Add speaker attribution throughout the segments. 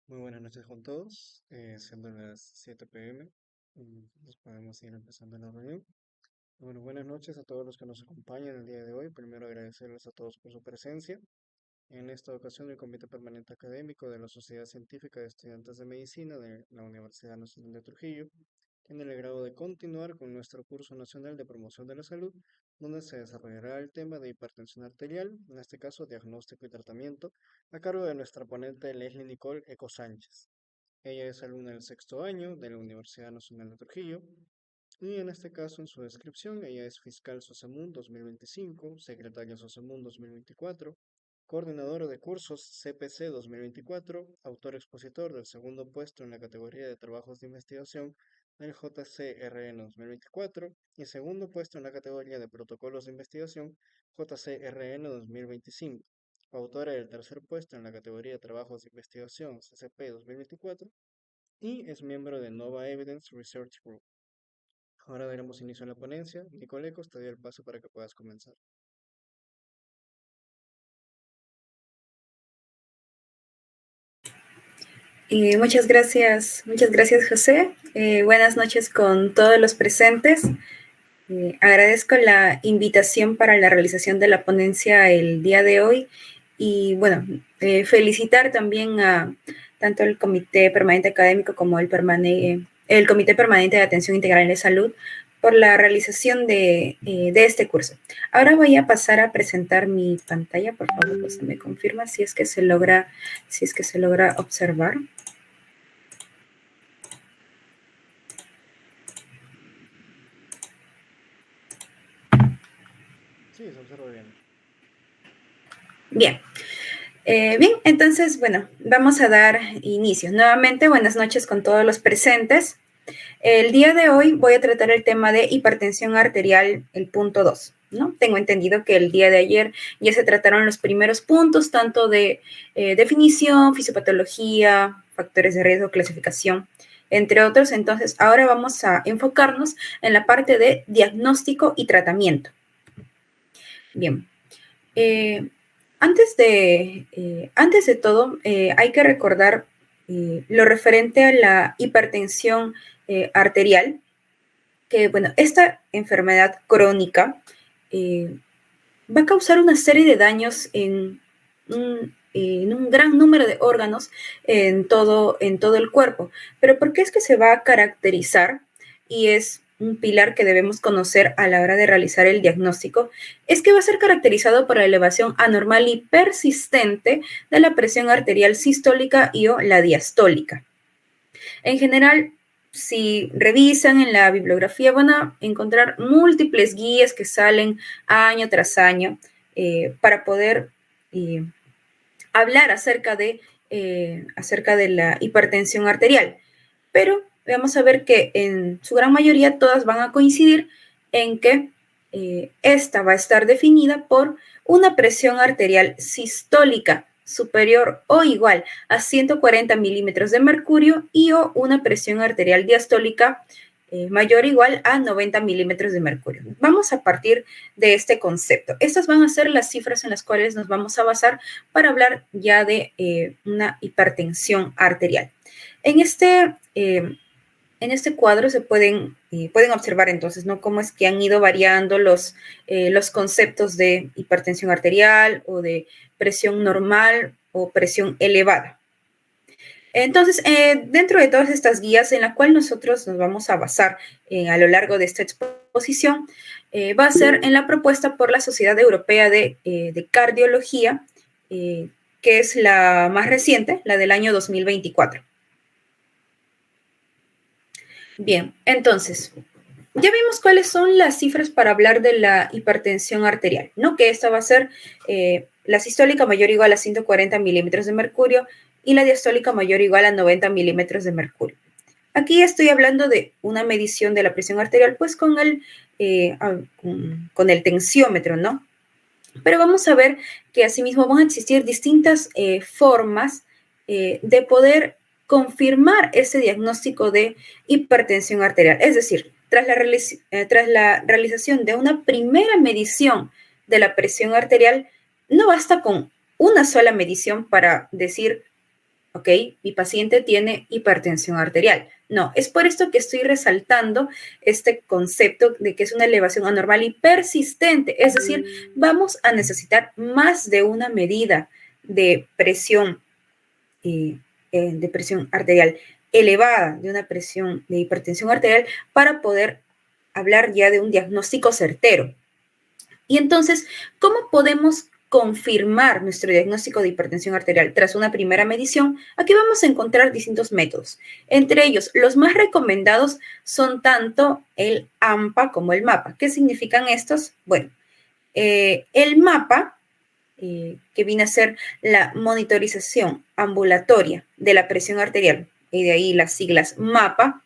Speaker 1: Muy buenas noches con todos, siendo las 7 p.m. Nos podemos ir empezando la reunión. Bueno, buenas noches a todos los que nos acompañan el día de hoy. Primero agradecerles a todos por su presencia. En esta ocasión, el Comité Permanente Académico de la Sociedad Científica de Estudiantes de Medicina de la Universidad Nacional de Trujillo tiene el agrado de continuar con nuestro curso nacional de promoción de la salud, donde se desarrollará el tema de hipertensión arterial, en este caso diagnóstico y tratamiento, a cargo de nuestra ponente Leslie Nicole Eco Sánchez. Ella es alumna del sexto año de la Universidad Nacional de Trujillo y en este caso en su descripción ella es fiscal SOSEMUN 2025, secretaria SOSEMUN 2024, coordinadora de cursos CPC 2024, autor expositor del segundo puesto en la categoría de trabajos de investigación del JCRN 2024 y segundo puesto en la categoría de protocolos de investigación JCRN 2025. Autora del tercer puesto en la categoría de trabajos de investigación CCP 2024 y es miembro de Nova Evidence Research Group. Ahora daremos inicio a la ponencia. Nicolecos, te doy el paso para que puedas comenzar.
Speaker 2: Muchas gracias José. Buenas noches con todos los presentes. Agradezco la invitación para la realización de la ponencia el día de hoy y bueno, felicitar también a tanto el Comité Permanente Académico como el Comité Permanente de Atención Integral de Salud por la realización de este curso. Ahora voy a pasar a presentar mi pantalla, por favor, José, me confirma si es que se logra observar.
Speaker 1: Sí, se observa bien.
Speaker 2: Bien. Bien, entonces, bueno, vamos a dar inicio. Nuevamente, buenas noches con todos los presentes. El día de hoy voy a tratar el tema de hipertensión arterial, el punto 2, ¿no? Tengo entendido que el día de ayer ya se trataron los primeros puntos, tanto de definición, fisiopatología, factores de riesgo, clasificación, entre otros. Entonces, ahora vamos a enfocarnos en la parte de diagnóstico y tratamiento. Bien. Antes de todo, hay que recordar lo referente a la hipertensión arterial, que bueno, esta enfermedad crónica va a causar una serie de daños en un gran número de órganos en todo el cuerpo. Pero ¿por qué es que se va a caracterizar? Y es un pilar que debemos conocer a la hora de realizar el diagnóstico, es que va a ser caracterizado por la elevación anormal y persistente de la presión arterial sistólica y o la diastólica. En general, si revisan en la bibliografía, van a encontrar múltiples guías que salen año tras año para poder hablar acerca de la hipertensión arterial. Pero vamos a ver que en su gran mayoría todas van a coincidir en que esta va a estar definida por una presión arterial sistólica superior o igual a 140 milímetros de mercurio y o una presión arterial diastólica mayor o igual a 90 milímetros de mercurio. Vamos a partir de este concepto. Estas van a ser las cifras en las cuales nos vamos a basar para hablar ya de una hipertensión arterial. En este cuadro se pueden observar entonces, ¿no? Cómo es que han ido variando los conceptos de hipertensión arterial o de presión normal o presión elevada. Entonces, dentro de todas estas guías en la cual nosotros nos vamos a basar a lo largo de esta exposición, va a ser en la propuesta por la Sociedad Europea de Cardiología, que es la más reciente, la del año 2024. Bien, entonces, ya vimos cuáles son las cifras para hablar de la hipertensión arterial, ¿no? Que esta va a ser la sistólica mayor o igual a 140 milímetros de mercurio y la diastólica mayor o igual a 90 milímetros de mercurio. Aquí estoy hablando de una medición de la presión arterial, pues con el tensiómetro, ¿no? Pero vamos a ver que asimismo van a existir distintas formas de poder confirmar ese diagnóstico de hipertensión arterial. Es decir, tras la realización de una primera medición de la presión arterial, no basta con una sola medición para decir ¿ok? Mi paciente tiene hipertensión arterial. No, es por esto que estoy resaltando este concepto de que es una elevación anormal y persistente, es decir, vamos a necesitar más de una medida eh, de presión arterial elevada, de una presión de hipertensión arterial, para poder hablar ya de un diagnóstico certero. Y entonces, ¿cómo podemos confirmar nuestro diagnóstico de hipertensión arterial tras una primera medición? Aquí vamos a encontrar distintos métodos. Entre ellos, los más recomendados son tanto el AMPA como el MAPA. ¿Qué significan estos? Bueno, el MAPA, que viene a ser la monitorización ambulatoria de la presión arterial, y de ahí las siglas MAPA,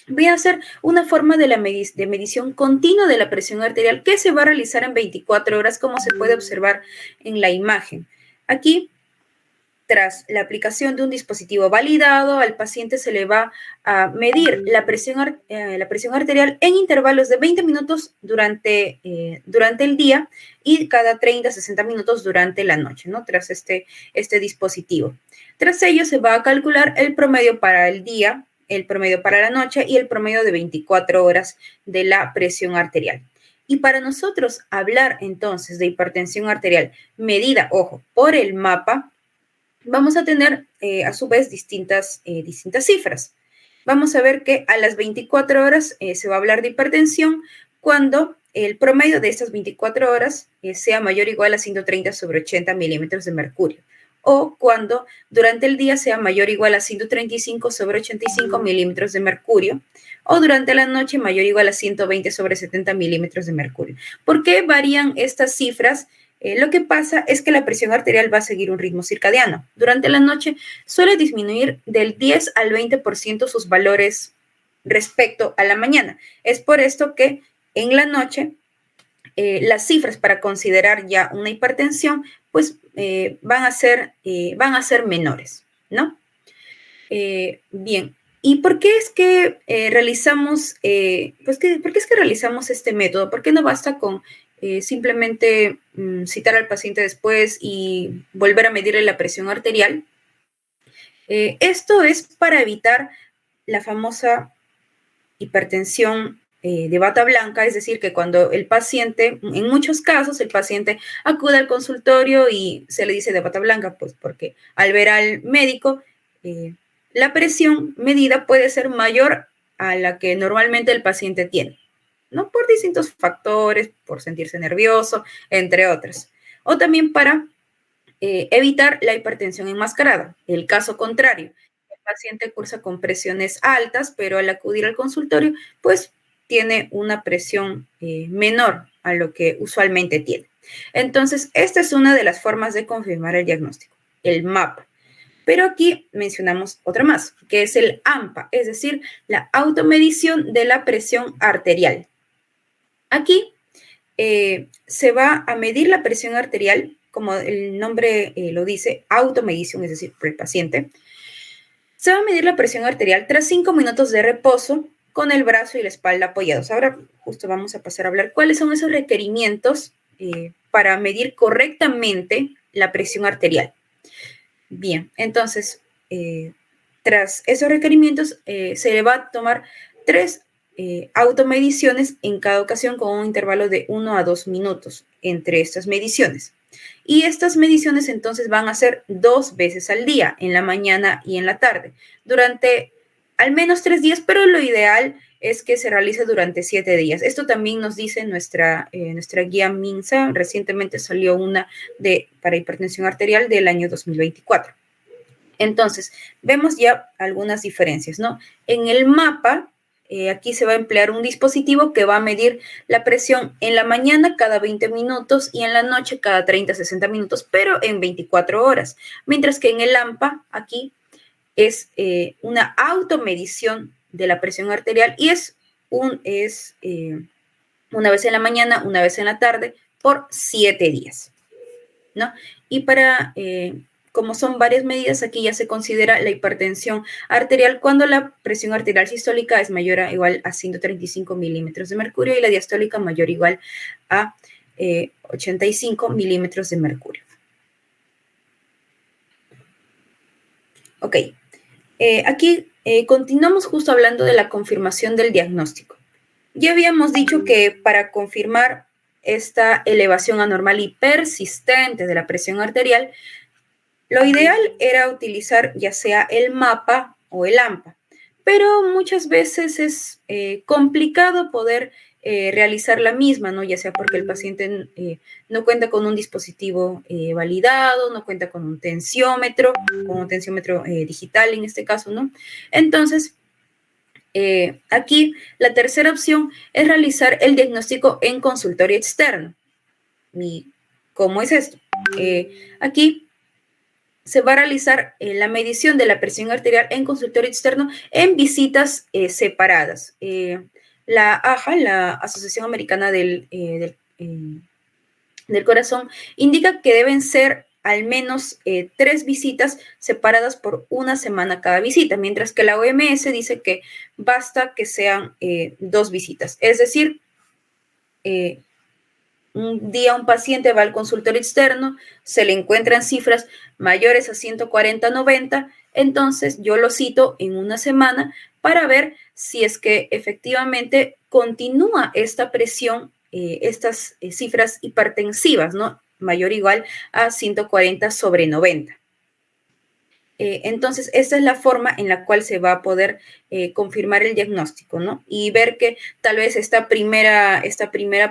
Speaker 2: viene a ser una forma de medición continua de la presión arterial que se va a realizar en 24 horas, como se puede observar en la imagen. Aquí, tras la aplicación de un dispositivo validado, al paciente se le va a medir la presión arterial en intervalos de 20 minutos durante el día y cada 30 a 60 minutos durante la noche, ¿no? Tras este dispositivo. Tras ello, se va a calcular el promedio para el día, el promedio para la noche y el promedio de 24 horas de la presión arterial. Y para nosotros hablar entonces de hipertensión arterial medida, ojo, por el MAPA, vamos a tener a su vez distintas cifras. Vamos a ver que a las 24 horas se va a hablar de hipertensión cuando el promedio de estas 24 horas sea mayor o igual a 130 sobre 80 milímetros de mercurio, o cuando durante el día sea mayor o igual a 135 sobre 85 milímetros de mercurio, o durante la noche mayor o igual a 120 sobre 70 milímetros de mercurio. ¿Por qué varían estas cifras? Lo que pasa es que la presión arterial va a seguir un ritmo circadiano. Durante la noche suele disminuir del 10 al 20% sus valores respecto a la mañana. Es por esto que en la noche las cifras para considerar ya una hipertensión pues van a ser menores, ¿no? Bien, ¿y por qué es que realizamos, por qué es que realizamos este método? ¿Por qué no basta con simplemente citar al paciente después y volver a medirle la presión arterial? Esto es para evitar la famosa hipertensión de bata blanca, es decir, que cuando el paciente, en muchos casos, el paciente acude al consultorio y se le dice de bata blanca, pues porque al ver al médico, la presión medida puede ser mayor a la que normalmente el paciente tiene, ¿no? Por distintos factores, por sentirse nervioso, entre otros. O también para evitar la hipertensión enmascarada. El caso contrario, el paciente cursa con presiones altas, pero al acudir al consultorio, pues tiene una presión menor a lo que usualmente tiene. Entonces, esta es una de las formas de confirmar el diagnóstico, el MAP. Pero aquí mencionamos otra más, que es el AMPA, es decir, la automedición de la presión arterial. Aquí se va a medir la presión arterial, como el nombre lo dice, automedición, es decir, por el paciente. Se va a medir la presión arterial tras 5 minutos de reposo con el brazo y la espalda apoyados. Ahora justo vamos a pasar a hablar cuáles son esos requerimientos para medir correctamente la presión arterial. Bien, entonces, tras esos requerimientos, se le va a tomar 3 automediciones en cada ocasión con un intervalo de 1 a 2 minutos entre estas mediciones. Y estas mediciones entonces van a ser 2 veces al día, en la mañana y en la tarde, durante al menos 3 días, pero lo ideal es que se realice durante 7 días. Esto también nos dice nuestra guía MINSA. Recientemente salió una para hipertensión arterial del año 2024. Entonces, vemos ya algunas diferencias, ¿no? En el mapa, aquí se va a emplear un dispositivo que va a medir la presión en la mañana cada 20 minutos y en la noche cada 30 a 60 minutos, pero en 24 horas. Mientras que en el AMPA, aquí es una automedición de la presión arterial y es una vez en la mañana, una vez en la tarde, por 7 días, ¿no? Y como son varias medidas, aquí ya se considera la hipertensión arterial cuando la presión arterial sistólica es mayor o igual a 135 milímetros de mercurio y la diastólica mayor o igual a 85 milímetros de mercurio. Ok, aquí continuamos justo hablando de la confirmación del diagnóstico. Ya habíamos dicho que para confirmar esta elevación anormal y persistente de la presión arterial, lo ideal era utilizar ya sea el mapa o el AMPA, pero muchas veces es complicado poder realizar la misma, ¿no? Ya sea porque el paciente no cuenta con un dispositivo validado, no cuenta con un tensiómetro digital en este caso, ¿no? Entonces, aquí la tercera opción es realizar el diagnóstico en consultorio externo. ¿Y cómo es esto? Aquí se va a realizar la medición de la presión arterial en consultorio externo en visitas separadas. La AJA, la Asociación Americana del Corazón, indica que deben ser al menos 3 visitas separadas por una semana cada visita, mientras que la OMS dice que basta que sean 2 visitas. Es decir, un día un paciente va al consultorio externo, se le encuentran cifras mayores a 140-90, entonces yo lo cito en una semana para ver si es que efectivamente continúa esta presión, estas cifras hipertensivas, ¿no? Mayor o igual a 140/90. Entonces, esta es la forma en la cual se va a poder confirmar el diagnóstico, ¿no? Y ver que tal vez esta primera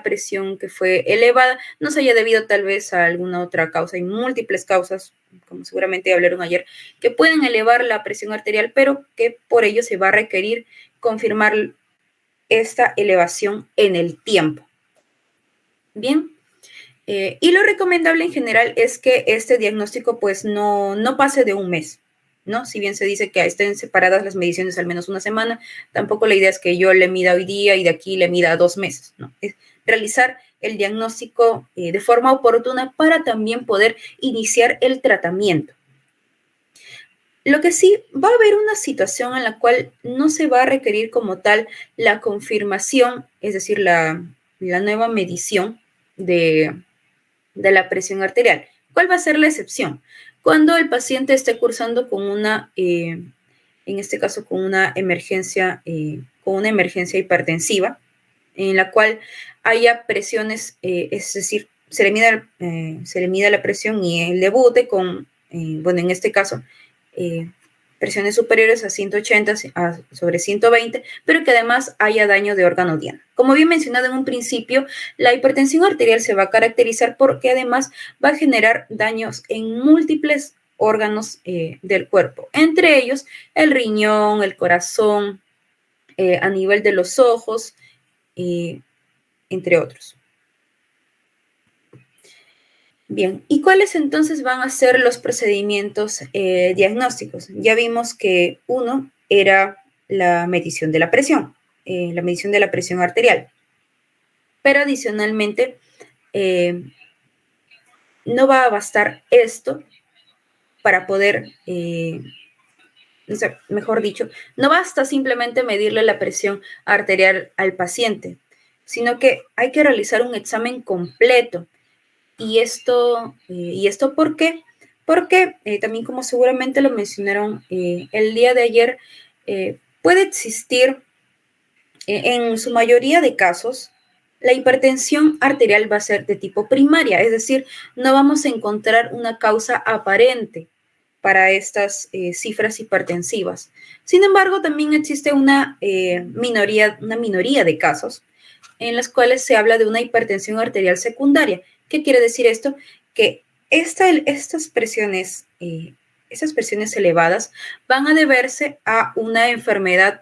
Speaker 2: presión que fue elevada no se haya debido tal vez a alguna otra causa. Hay múltiples causas, como seguramente hablaron ayer, que pueden elevar la presión arterial, pero que por ello se va a requerir confirmar esta elevación en el tiempo. Bien. Y lo recomendable en general es que este diagnóstico pues no pase de un mes, ¿no? Si bien se dice que estén separadas las mediciones al menos una semana, tampoco la idea es que yo le mida hoy día y de aquí le mida 2 meses, ¿no? Es realizar el diagnóstico de forma oportuna para también poder iniciar el tratamiento. Lo que sí, va a haber una situación en la cual no se va a requerir como tal la confirmación, es decir, la nueva medición de la presión arterial. ¿Cuál va a ser la excepción? Cuando el paciente esté cursando con en este caso, con una emergencia hipertensiva, en la cual haya presiones, es decir, se le mida la presión y el debute con, bueno, en este caso, eh, presiones superiores a 180 sobre 120, pero que además haya daño de órgano diana. Como bien mencionado en un principio, la hipertensión arterial se va a caracterizar porque además va a generar daños en múltiples órganos del cuerpo, entre ellos el riñón, el corazón, a nivel de los ojos, entre otros. Bien, ¿y cuáles entonces van a ser los procedimientos diagnósticos? Ya vimos que uno era la medición de la presión arterial, pero adicionalmente no va a bastar esto para poder, mejor dicho, no basta simplemente medirle la presión arterial al paciente, sino que hay que realizar un examen completo. ¿Y esto por qué? Porque también como seguramente lo mencionaron el día de ayer, puede existir en su mayoría de casos, la hipertensión arterial va a ser de tipo primaria, es decir, no vamos a encontrar una causa aparente para estas cifras hipertensivas. Sin embargo, también existe una minoría de casos en los cuales se habla de una hipertensión arterial secundaria. ¿Qué quiere decir esto? Que estas presiones elevadas van a deberse a una enfermedad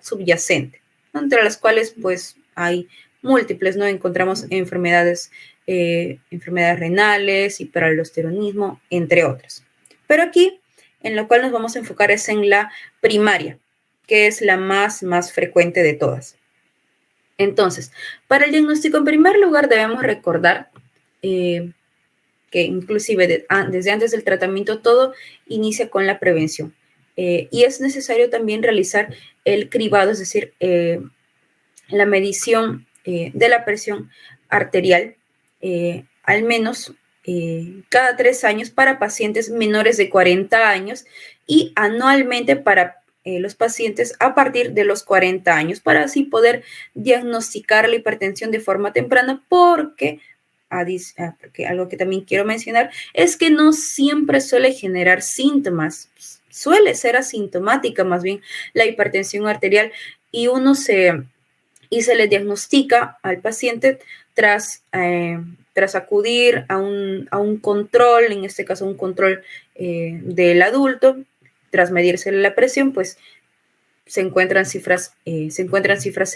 Speaker 2: subyacente, ¿no? Entre las cuales pues hay múltiples, ¿no? Encontramos enfermedades renales, hiperaldosteronismo, entre otras. Pero aquí, en lo cual nos vamos a enfocar es en la primaria, que es la más frecuente de todas. Entonces, para el diagnóstico, en primer lugar, debemos recordar que inclusive desde antes del tratamiento todo inicia con la prevención. Y es necesario también realizar el cribado, es decir, la medición de la presión arterial al menos cada 3 años para pacientes menores de 40 años y anualmente para los pacientes a partir de los 40 años, para así poder diagnosticar la hipertensión de forma temprana, porque algo que también quiero mencionar es que no siempre suele generar síntomas, suele ser asintomática más bien la hipertensión arterial y se le diagnostica al paciente tras acudir a un control, en este caso un control del adulto, tras medirse la presión, pues se encuentran cifras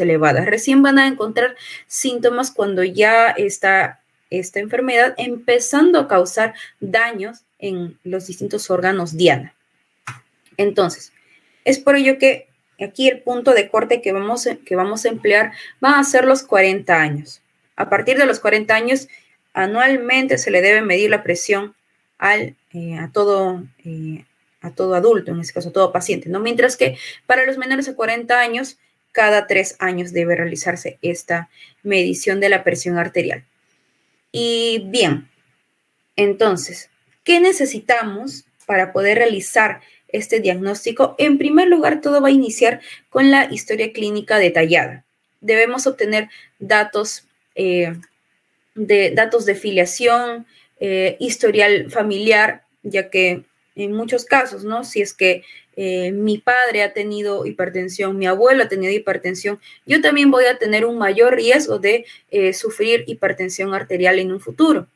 Speaker 2: elevadas. Recién van a encontrar síntomas cuando ya está esta enfermedad empezando a causar daños en los distintos órganos diana. Entonces, es por ello que aquí el punto de corte que vamos a emplear van a ser los 40 años. A partir de los 40 años, anualmente se le debe medir la presión a todo adulto, en este caso a todo paciente, ¿no? Mientras que para los menores de 40 años, cada 3 años debe realizarse esta medición de la presión arterial. Y bien, entonces, ¿qué necesitamos para poder realizar este diagnóstico? En primer lugar, todo va a iniciar con la historia clínica detallada. Debemos obtener datos de filiación, historial familiar, ya que en muchos casos, ¿no? Si es que mi padre ha tenido hipertensión, mi abuelo ha tenido hipertensión, yo también voy a tener un mayor riesgo de sufrir hipertensión arterial en un futuro.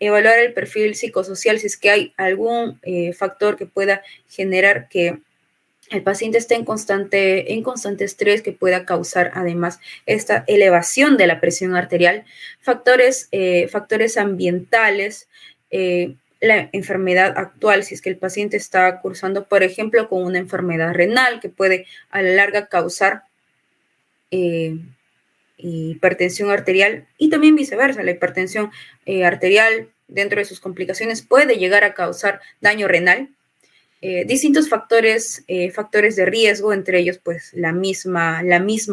Speaker 2: Evaluar el perfil psicosocial si es que hay algún factor que pueda generar que el paciente esté en constante estrés, que pueda causar además esta elevación de la presión arterial. Factores ambientales, la enfermedad actual, si es que el paciente está cursando, por ejemplo, con una enfermedad renal que puede a la larga causar hipertensión arterial, y también viceversa, la hipertensión arterial dentro de sus complicaciones puede llegar a causar daño renal. Distintos factores de riesgo, entre ellos pues la misma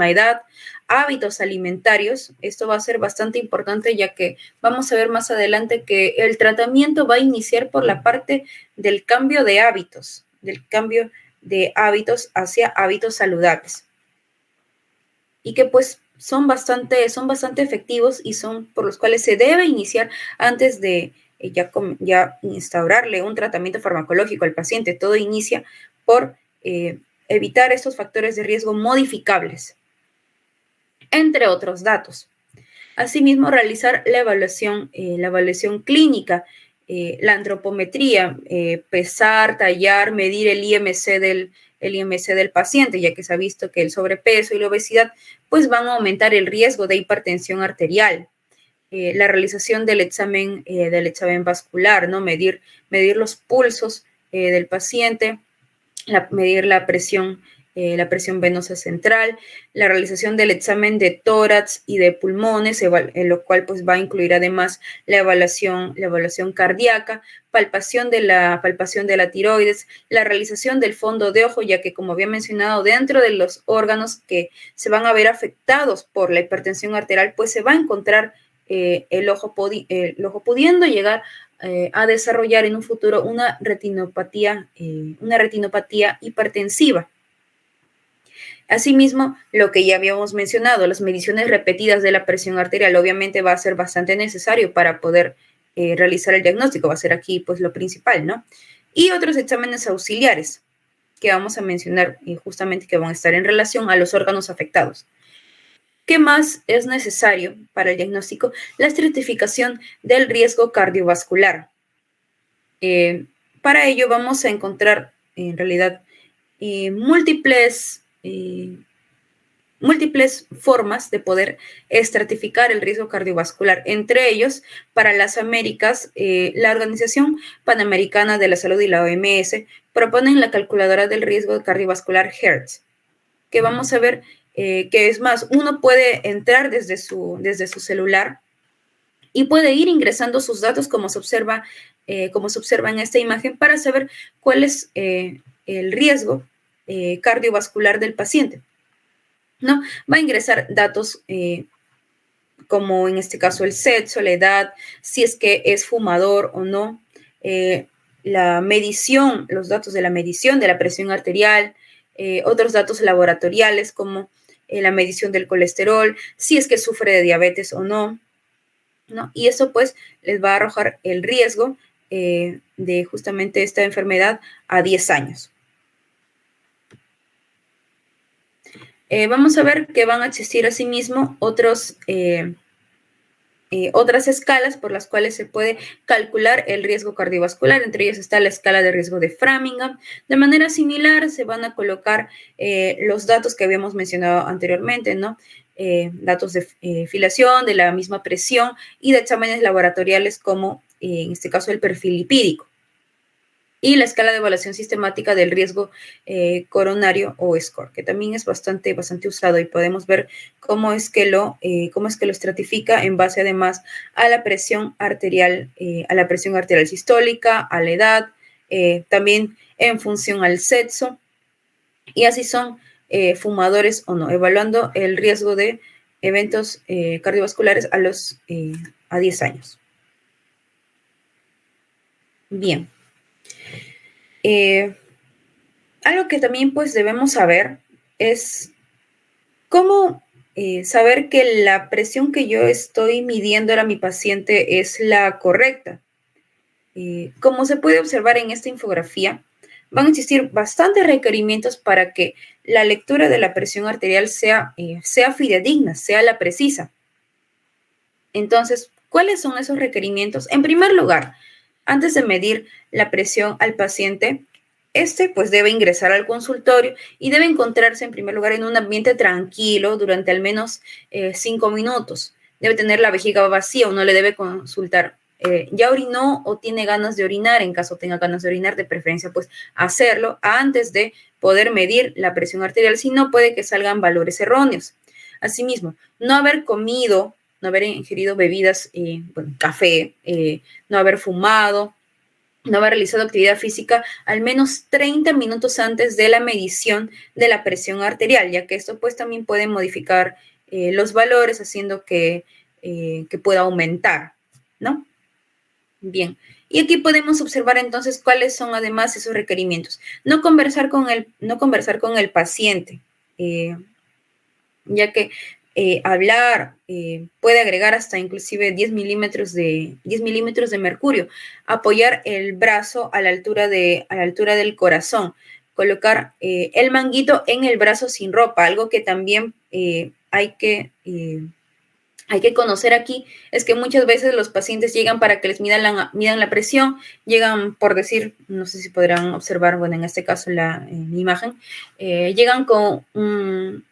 Speaker 2: edad, hábitos alimentarios. Esto va a ser bastante importante, ya que vamos a ver más adelante que el tratamiento va a iniciar por la parte del cambio de hábitos hacia hábitos saludables, y que pues son bastante efectivos y son por los cuales se debe iniciar antes de ya instaurarle un tratamiento farmacológico al paciente. Todo inicia por evitar estos factores de riesgo modificables, entre otros datos. Asimismo, realizar la evaluación clínica, la antropometría, pesar, tallar, medir el IMC del paciente, ya que se ha visto que el sobrepeso y la obesidad pues van a aumentar el riesgo de hipertensión arterial. La realización del examen vascular, ¿no? Medir los pulsos del paciente, medir la presión venosa central, la realización del examen de tórax y de pulmones, en lo cual pues va a incluir además la evaluación cardíaca, palpación de la tiroides, la realización del fondo de ojo, ya que, como había mencionado, dentro de los órganos que se van a ver afectados por la hipertensión arterial, pues se va a encontrar el ojo pudiendo llegar a desarrollar en un futuro una retinopatía hipertensiva. Asimismo, lo que ya habíamos mencionado, las mediciones repetidas de la presión arterial, obviamente va a ser bastante necesario para poder realizar el diagnóstico, va a ser aquí pues lo principal, ¿no? Y otros exámenes auxiliares que vamos a mencionar justamente, que van a estar en relación a los órganos afectados. ¿Qué más es necesario para el diagnóstico? La estratificación del riesgo cardiovascular. Para ello vamos a encontrar en realidad múltiples formas de poder estratificar el riesgo cardiovascular. Entre ellos, para las Américas, la Organización Panamericana de la Salud y la OMS proponen la calculadora del riesgo cardiovascular HERTZ, que vamos a ver que es más, uno puede entrar desde su celular y puede ir ingresando sus datos, como se observa en esta imagen, para saber cuál es el riesgo cardiovascular del paciente, ¿no? Va a ingresar datos como en este caso el sexo, la edad, si es que es fumador o no, la medición, los datos de la medición de la presión arterial, otros datos laboratoriales como la medición del colesterol, si es que sufre de diabetes o no, ¿no? Y eso pues les va a arrojar el riesgo de justamente esta enfermedad a 10 años. Vamos a ver que van a existir asimismo otras escalas por las cuales se puede calcular el riesgo cardiovascular. Entre ellas está la escala de riesgo de Framingham. De manera similar se van a colocar los datos que habíamos mencionado anteriormente, ¿no? Datos de filiación, de la misma presión y de exámenes laboratoriales como en este caso el perfil lipídico. Y la escala de evaluación sistemática del riesgo coronario o SCORE, que también es bastante usado y podemos ver cómo es que lo estratifica en base además a la presión arterial sistólica, a la edad, también en función al sexo, y así son fumadores o no, evaluando el riesgo de eventos cardiovasculares a 10 años. Bien. Algo que también pues debemos saber es cómo saber que la presión que yo estoy midiendo a mi paciente es la correcta. Como se puede observar en esta infografía, van a existir bastantes requerimientos para que la lectura de la presión arterial sea fidedigna, sea la precisa. Entonces, ¿cuáles son esos requerimientos? En primer lugar, antes de medir la presión al paciente, pues debe ingresar al consultorio y debe encontrarse en primer lugar en un ambiente tranquilo durante al menos 5 minutos. Debe tener la vejiga vacía, uno le debe consultar. ¿Ya orinó o tiene ganas de orinar? En caso tenga ganas de orinar, de preferencia, pues hacerlo antes de poder medir la presión arterial, si no puede que salgan valores erróneos. Asimismo, no haber comido, no haber ingerido bebidas, café, no haber fumado, no haber realizado actividad física al menos 30 minutos antes de la medición de la presión arterial, ya que esto pues también puede modificar los valores haciendo que pueda aumentar, ¿no? Bien, y aquí podemos observar entonces cuáles son además esos requerimientos. No conversar con el paciente, ya que hablar puede agregar hasta inclusive 10 milímetros de mercurio. Apoyar el brazo a la altura del corazón. Colocar el manguito en el brazo sin ropa, algo que también hay que conocer aquí, es que muchas veces los pacientes llegan para que les midan la presión, llegan por decir, no sé si podrán observar, bueno, en este caso la imagen, llegan con un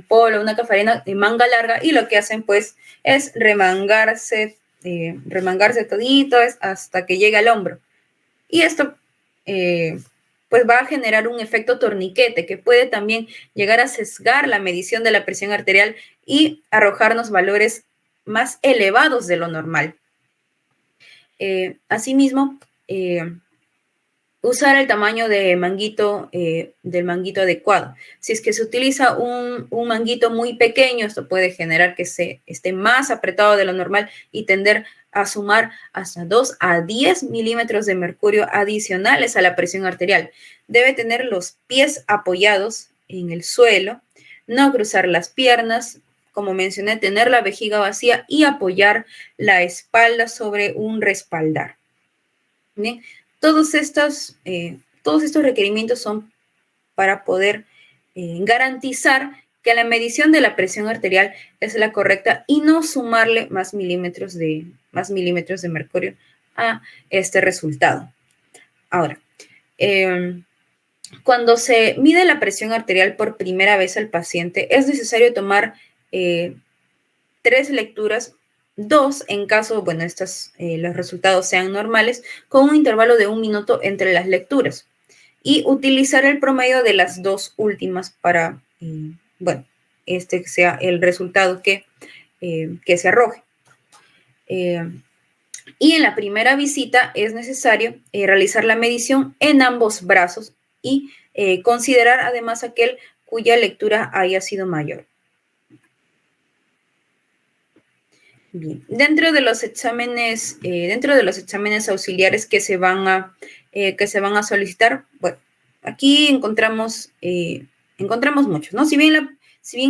Speaker 2: polo, una cafarina de manga larga, y lo que hacen pues es remangarse todito hasta que llega al hombro. Y esto pues va a generar un efecto torniquete que puede también llegar a sesgar la medición de la presión arterial y arrojarnos valores más elevados de lo normal. Asimismo, usar el tamaño del manguito adecuado. Si es que se utiliza un manguito muy pequeño, esto puede generar que esté más apretado de lo normal y tender a sumar hasta 2 a 10 milímetros de mercurio adicionales a la presión arterial. Debe tener los pies apoyados en el suelo, no cruzar las piernas, como mencioné, tener la vejiga vacía y apoyar la espalda sobre un respaldar. Bien, todos estos requerimientos son para poder garantizar que la medición de la presión arterial es la correcta y no sumarle más milímetros de mercurio a este resultado. Ahora, cuando se mide la presión arterial por primera vez al paciente, es necesario tomar 3 lecturas, 2 en caso, los resultados sean normales, con un intervalo de 1 minuto entre las lecturas, y utilizar el promedio de las 2 últimas para, este sea el resultado que se arroje. Y en la primera visita es necesario realizar la medición en ambos brazos y considerar además aquel cuya lectura haya sido mayor. Bien. Dentro de los exámenes auxiliares que se van a solicitar, bueno, aquí encontramos muchos, ¿no? Si bien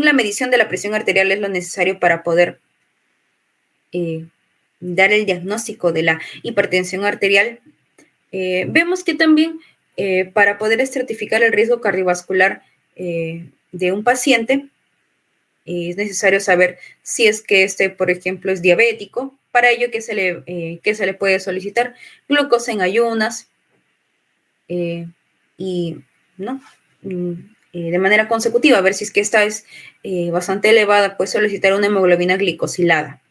Speaker 2: la medición de la presión arterial es lo necesario para poder dar el diagnóstico de la hipertensión arterial, vemos que también para poder estratificar el riesgo cardiovascular de un paciente, es necesario saber si es que por ejemplo, es diabético. Para ello, ¿qué se le puede solicitar? Glucosa en ayunas y, ¿no? De manera consecutiva, a ver si es que esta es bastante elevada, pues solicitar una hemoglobina glicosilada.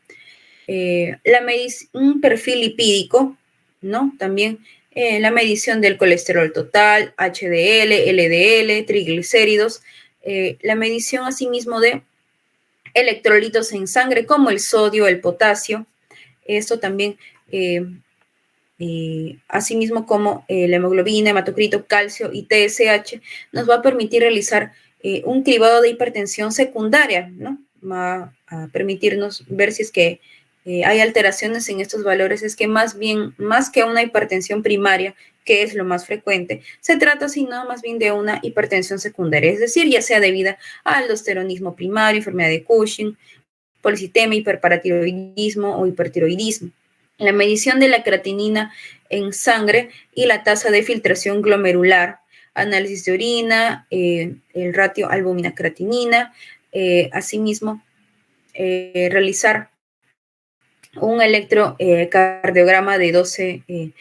Speaker 2: Un perfil lipídico, ¿no? También la medición del colesterol total, HDL, LDL, triglicéridos, la medición asimismo de electrolitos en sangre como el sodio, el potasio. Esto también, asimismo como la hemoglobina, hematocrito, calcio y TSH, nos va a permitir realizar un cribado de hipertensión secundaria, ¿no? Va a permitirnos ver si es que hay alteraciones en estos valores, es que más que una hipertensión primaria, que es lo más frecuente, se trata sino más bien de una hipertensión secundaria, es decir, ya sea debida al aldosteronismo primario, enfermedad de Cushing, policitemia, hiperparatiroidismo o hipertiroidismo. La medición de la creatinina en sangre y la tasa de filtración glomerular, análisis de orina, el ratio albúmina-creatinina, asimismo, realizar un electrocardiograma de 12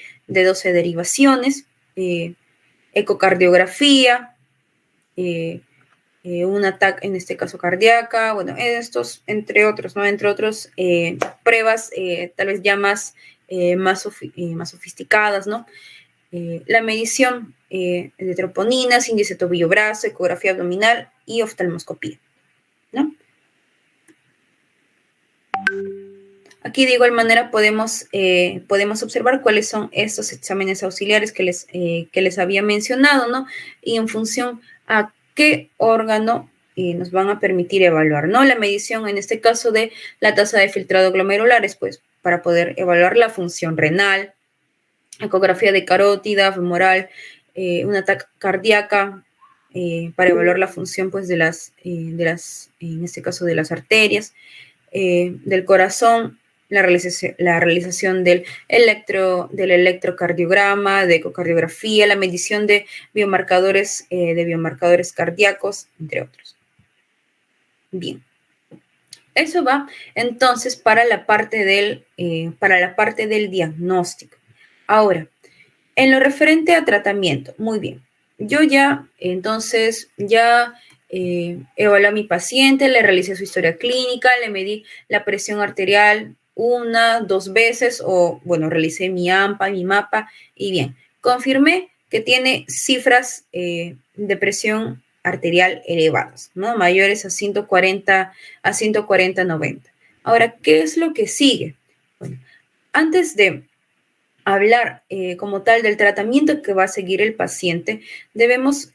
Speaker 2: derivaciones, ecocardiografía, un ataque, en este caso cardíaca, bueno, estos, entre otros, ¿no? Entre otros, pruebas tal vez ya más sofisticadas, ¿no? La medición de troponinas, índice tobillo-brazo, ecografía abdominal y oftalmoscopía, ¿no? Aquí de igual manera podemos observar cuáles son estos exámenes auxiliares que les había mencionado, ¿no? Y en función a qué órgano nos van a permitir evaluar, ¿no? La medición, en este caso, de la tasa de filtrado glomerulares, pues, para poder evaluar la función renal, ecografía de carótida, femoral, una TAC cardíaca, para evaluar la función, pues, en este caso, de las arterias, del corazón, la realización del electrocardiograma, de ecocardiografía, la medición de biomarcadores cardíacos, entre otros. Bien. Eso va entonces para la parte del diagnóstico. Ahora, en lo referente a tratamiento, muy bien. Yo ya evalué a mi paciente, le realicé su historia clínica, le medí la presión arterial 1, 2 veces, o bueno, realicé mi AMPA, mi mapa, y bien, confirmé que tiene cifras de presión arterial elevadas, ¿no? Mayores a 140/90. Ahora, ¿qué es lo que sigue? Bueno, antes de hablar como tal del tratamiento que va a seguir el paciente, debemos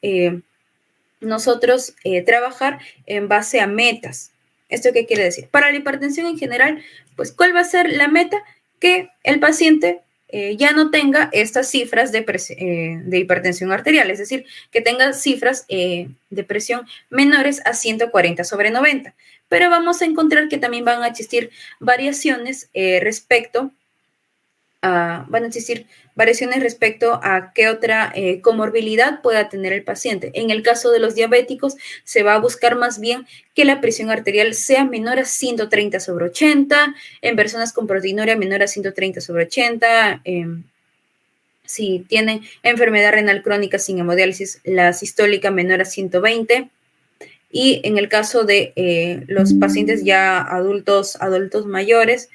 Speaker 2: nosotros trabajar en base a metas. ¿Esto qué quiere decir? Para la hipertensión en general, pues, ¿cuál va a ser la meta? Que el paciente ya no tenga estas cifras de hipertensión arterial, es decir, que tenga cifras de presión menores a 140/90. Pero vamos a encontrar que también van a existir variaciones van a existir variaciones respecto a qué otra comorbilidad pueda tener el paciente. En el caso de los diabéticos, se va a buscar más bien que la presión arterial sea menor a 130/80, en personas con proteinuria menor a 130/80, si tienen enfermedad renal crónica sin hemodiálisis, la sistólica menor a 120. Y en el caso de los pacientes ya adultos mayores,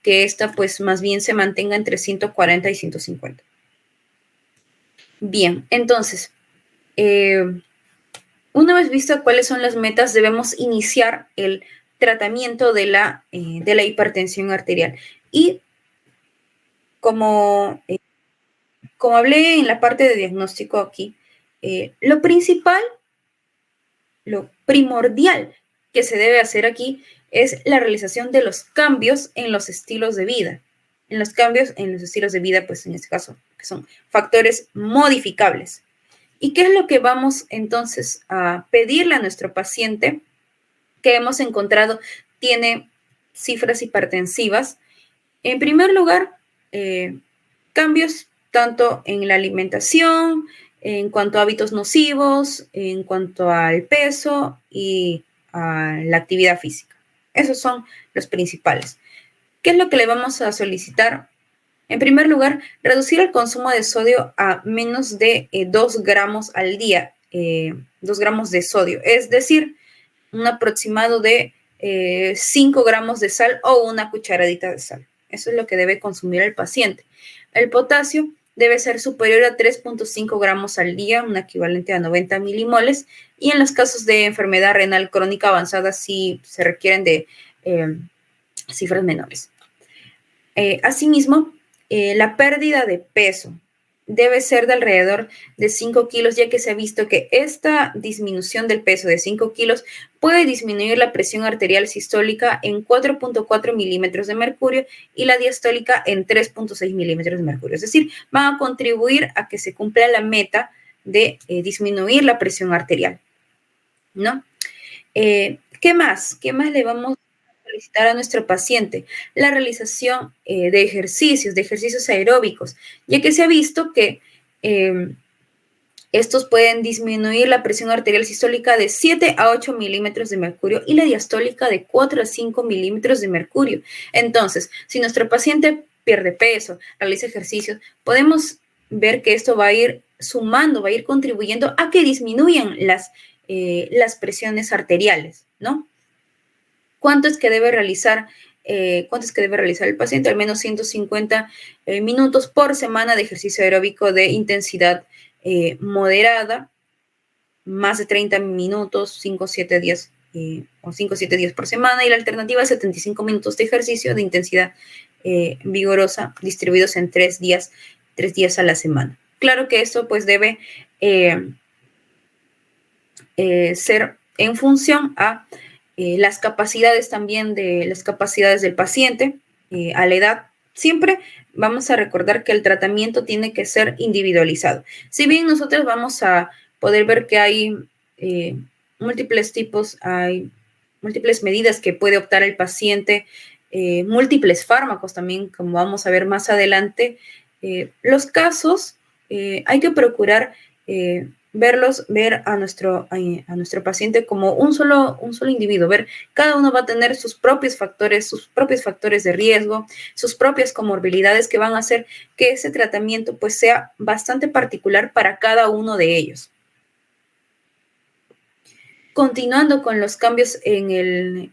Speaker 2: que esta pues más bien se mantenga entre 140 y 150. Bien, entonces, una vez visto cuáles son las metas, debemos iniciar el tratamiento de la hipertensión arterial. Y como hablé en la parte de diagnóstico aquí, lo principal, lo primordial que se debe hacer aquí es la realización de los cambios en los estilos de vida. En los cambios en los estilos de vida, pues en este caso, que son factores modificables. ¿Y qué es lo que vamos entonces a pedirle a nuestro paciente que hemos encontrado tiene cifras hipertensivas? En primer lugar, cambios tanto en la alimentación, en cuanto a hábitos nocivos, en cuanto al peso y a la actividad física. Esos son los principales. ¿Qué es lo que le vamos a solicitar? En primer lugar, reducir el consumo de sodio a menos de 2 gramos al día, 2 gramos de sodio, es decir, un aproximado de 5 gramos de sal o una cucharadita de sal. Eso es lo que debe consumir el paciente. El potasio debe ser superior a 3.5 gramos al día, un equivalente a 90 milimoles, y en los casos de enfermedad renal crónica avanzada sí se requieren de cifras menores. Asimismo, la pérdida de peso debe ser de alrededor de 5 kilos, ya que se ha visto que esta disminución del peso de 5 kilos puede disminuir la presión arterial sistólica en 4.4 milímetros de mercurio y la diastólica en 3.6 milímetros de mercurio. Es decir, van a contribuir a que se cumpla la meta de disminuir la presión arterial, ¿no? ¿Qué más? ¿Qué más le vamos a solicitar a nuestro paciente? La realización de ejercicios aeróbicos, ya que se ha visto que estos pueden disminuir la presión arterial sistólica de 7 a 8 milímetros de mercurio y la diastólica de 4 a 5 milímetros de mercurio. Entonces, si nuestro paciente pierde peso, realiza ejercicios, podemos ver que esto va a ir sumando, va a ir contribuyendo a que disminuyan las presiones arteriales, ¿no? ¿Cuánto es que debe realizar el paciente? Al menos 150 minutos por semana de ejercicio aeróbico de intensidad moderada, más de 30 minutos, 5 o 7 días o 5 o 7 días por semana, y la alternativa es 75 minutos de ejercicio de intensidad vigorosa distribuidos en 3 días a la semana. Claro que esto pues debe ser en función a las capacidades también de las capacidades del paciente, a la edad. Siempre vamos a recordar que el tratamiento tiene que ser individualizado. Si bien nosotros vamos a poder ver que hay múltiples tipos, hay múltiples medidas que puede optar el paciente, múltiples fármacos también, como vamos a ver más adelante, los casos hay que procurar ver a nuestro paciente como un solo individuo, ver cada uno va a tener sus propios factores de riesgo, sus propias comorbilidades que van a hacer que ese tratamiento pues sea bastante particular para cada uno de ellos. Continuando con los cambios en el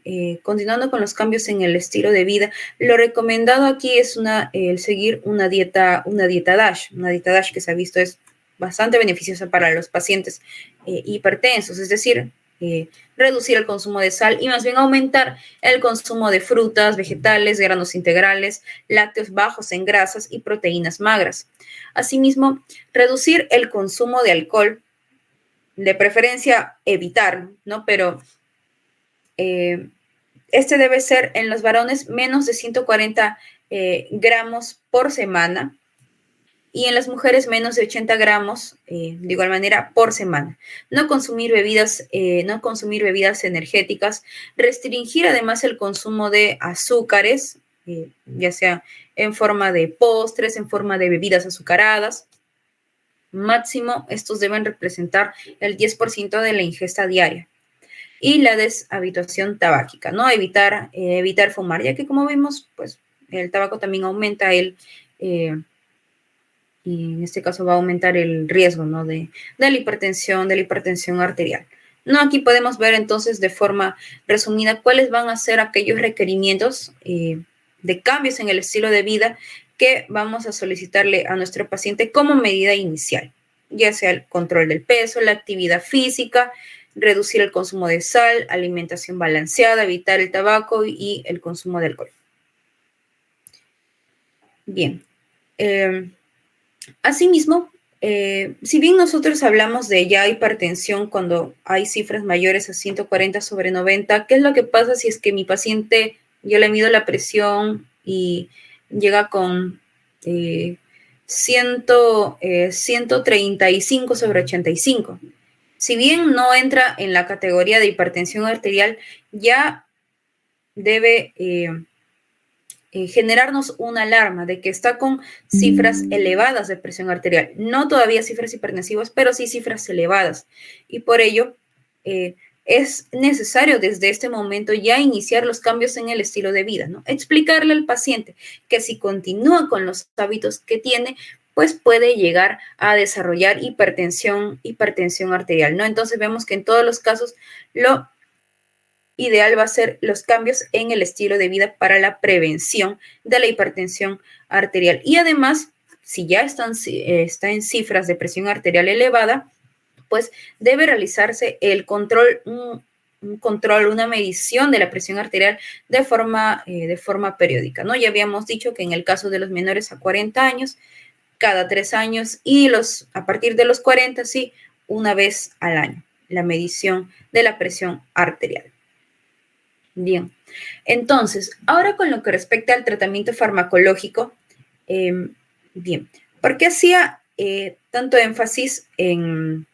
Speaker 2: estilo de vida, lo recomendado aquí es el seguir una dieta DASH que se ha visto es bastante beneficiosa para los pacientes hipertensos, es decir, reducir el consumo de sal y más bien aumentar el consumo de frutas, vegetales, granos integrales, lácteos bajos en grasas y proteínas magras. Asimismo, reducir el consumo de alcohol, de preferencia evitar, ¿no? Pero este debe ser en los varones menos de 140 gramos por semana y en las mujeres menos de 80 gramos, de igual manera, por semana. No consumir bebidas energéticas, restringir además el consumo de azúcares, ya sea en forma de postres, en forma de bebidas azucaradas. Máximo, estos deben representar el 10% de la ingesta diaria. Y la deshabituación tabáquica, ¿no? Evitar fumar, ya que como vimos, pues el tabaco también aumenta y en este caso va a aumentar el riesgo, ¿no? de la hipertensión arterial. No, aquí podemos ver entonces de forma resumida cuáles van a ser aquellos requerimientos de cambios en el estilo de vida que vamos a solicitarle a nuestro paciente como medida inicial, ya sea el control del peso, la actividad física, reducir el consumo de sal, alimentación balanceada, evitar el tabaco y el consumo de alcohol. Bien. Asimismo, Si bien nosotros hablamos de ya hipertensión cuando hay cifras mayores a 140/90, ¿qué es lo que pasa si es que mi paciente, yo le mido la presión y llega con 135/85? Si bien no entra en la categoría de hipertensión arterial, ya debe generarnos una alarma de que está con cifras elevadas de presión arterial. No todavía cifras hipertensivas, pero sí cifras elevadas. Y por ello es necesario desde este momento ya iniciar los cambios en el estilo de vida, ¿no? Explicarle al paciente que si continúa con los hábitos que tiene, pues puede llegar a desarrollar hipertensión arterial, ¿no? Entonces vemos que en todos los casos lo ideal va a ser los cambios en el estilo de vida para la prevención de la hipertensión arterial. Y además, si ya está en cifras de presión arterial elevada, pues debe realizarse el control, un control, una medición de la presión arterial de forma periódica, ¿no? Ya habíamos dicho que en el caso de los menores a 40 años, cada 3 años y a partir de los 40, sí, una vez al año, la medición de la presión arterial. Bien, entonces, ahora con lo que respecta al tratamiento farmacológico, bien, ¿por qué hacía tanto énfasis en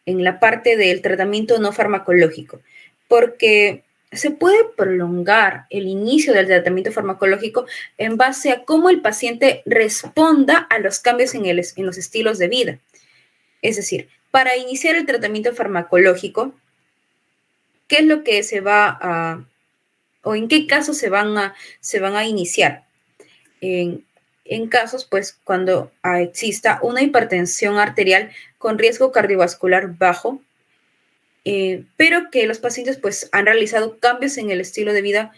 Speaker 2: la parte del tratamiento no farmacológico? Porque se puede prolongar el inicio del tratamiento farmacológico en base a cómo el paciente responda a los cambios en los estilos de vida. Es decir, para iniciar el tratamiento farmacológico, ¿qué es lo que se va a o en qué casos se van a iniciar? En casos, pues, cuando exista una hipertensión arterial con riesgo cardiovascular bajo, pero que los pacientes, pues, han realizado cambios en el estilo de vida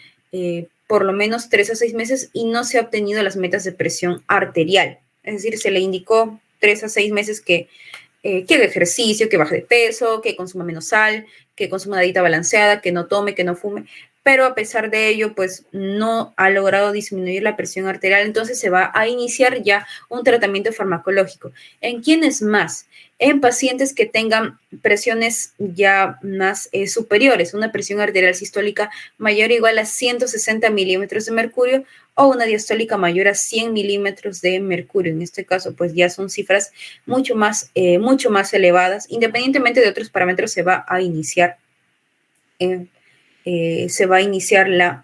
Speaker 2: por lo menos 3 a 6 meses y no se ha obtenido las metas de presión arterial. Es decir, se le indicó 3 a 6 meses que haga ejercicio, que baje de peso, que consuma menos sal, que consuma una dieta balanceada, que no tome, que no fume, pero a pesar de ello, pues no ha logrado disminuir la presión arterial, entonces se va a iniciar ya un tratamiento farmacológico. ¿En quiénes más? En pacientes que tengan presiones ya más superiores, una presión arterial sistólica mayor o igual a 160 milímetros de mercurio o una diastólica mayor a 100 milímetros de mercurio. En este caso, pues ya son cifras mucho más elevadas. Independientemente de otros parámetros, se va a iniciar